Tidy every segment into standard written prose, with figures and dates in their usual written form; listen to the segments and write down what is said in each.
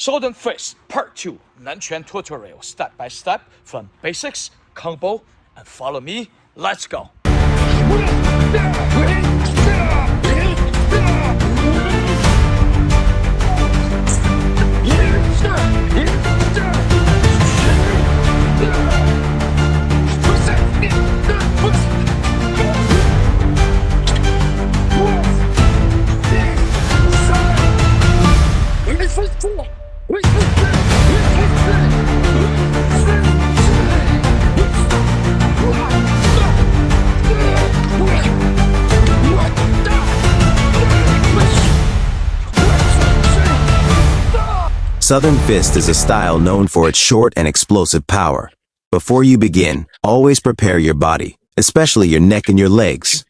Southern Fist Part 2 Nanquan tutorial step by step from basics, combo, and follow me. Let's go. Southern Fist is a style known for its short and explosive power. Before you begin, always prepare your body, especially your neck and your legs.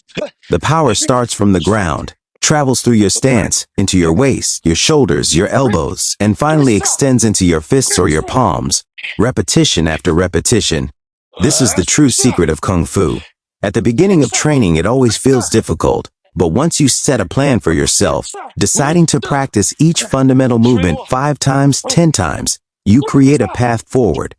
The power starts from the ground, travels through your stance, into your waist, your shoulders, your elbows, and finally extends into your fists or your palms, repetition after repetition. This is the true secret of Kung Fu. At the beginning of training, it always feels difficult. But once you set a plan for yourself, deciding to practice each fundamental movement 5 times, 10 times, you create a path forward.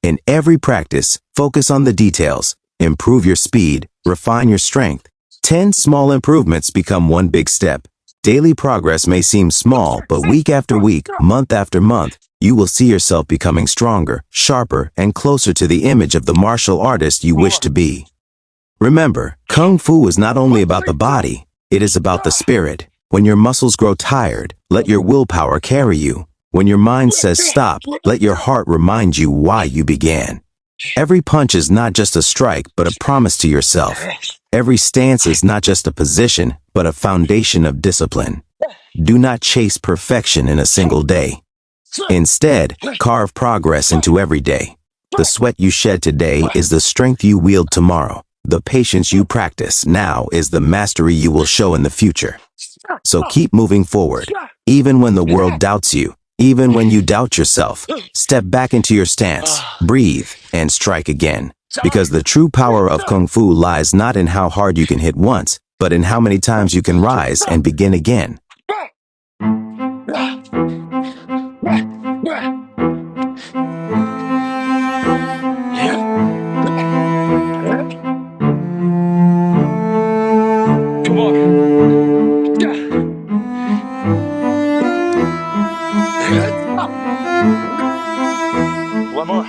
In every practice, focus on the details, improve your speed, refine your strength. 10 small improvements become one big step. Daily progress may seem small, but week after week, month after month, you will see yourself becoming stronger, sharper, and closer to the image of the martial artist you wish to be. Remember, Kung Fu is not only about the body, it is about the spirit. When your muscles grow tired, let your willpower carry you. When your mind says stop, let your heart remind you why you began. Every punch is not just a strike, but a promise to yourself. Every stance is not just a position, but a foundation of discipline. Do not chase perfection in a single day. Instead, carve progress into every day. The sweat you shed today is the strength you wield tomorrow. The patience you practice now is the mastery you will show in the future. So keep moving forward. Even when the world doubts you, even when you doubt yourself, step back into your stance, breathe, and strike again. Because the true power of Kung Fu lies not in how hard you can hit once, but in how many times you can rise and begin again. One more.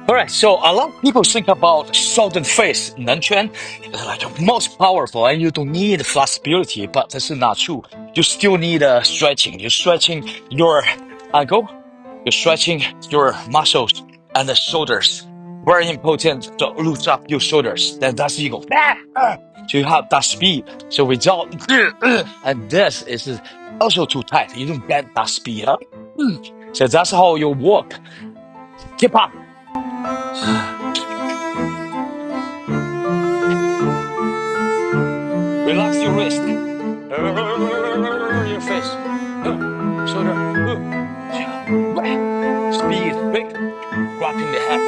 Alright, so a lot of people think about Southern Fist, Nanquan, like the most powerful, and you don't need flexibility, but this is not true. You still need stretching. You're stretching your ankle, you're stretching your muscles and the shoulders. Very important to loose up your shoulders. Then that's you go. So you have that speed. So without, and this is also too tight. You don't get that speed. So that's how you walk. Keep up. Relax your wrist. Your face. Shoulder. Speed. Quick. Grabbing the head.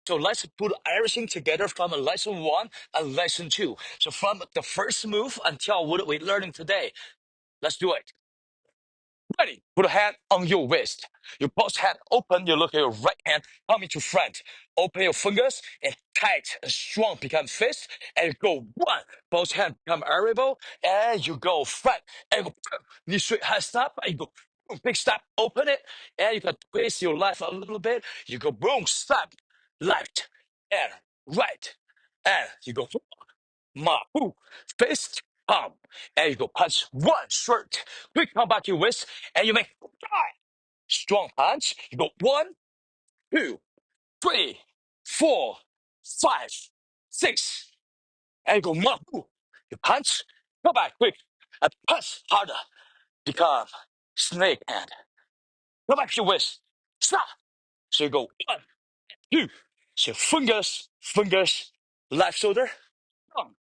So let's put everything together from lesson 1 and lesson 2. So from the first move until what we're learning today. Let's do it. Ready. Put a hand on your waist. Your both hand open. You look at your right hand coming to front. Open your fingers and tight and strong become fist. And you go one. Both hand become elbow. And you go front. And you go knee straight hand stop. And you go boom, big step. Open it. And you can twist your left a little bit. You go boom, step. Left and right. And you go ma, boom, fist, palm. And you go punch one, short, quick come back your wrist, and you make five. Strong punch. You go one, two, three, four, five, six. And you go ma, boom. You punch, go back quick, and punch harder. Become snake hand. Go back your wrist. Stop. So you go one, two. So fingers, left shoulder, down,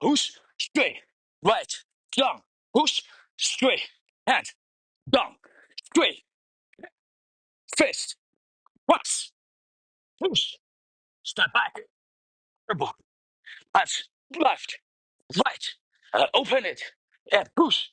push, straight, right, down, push, straight, hand, down, straight, fist, cross, push, step back, elbow, punch, left, right, open it, and push,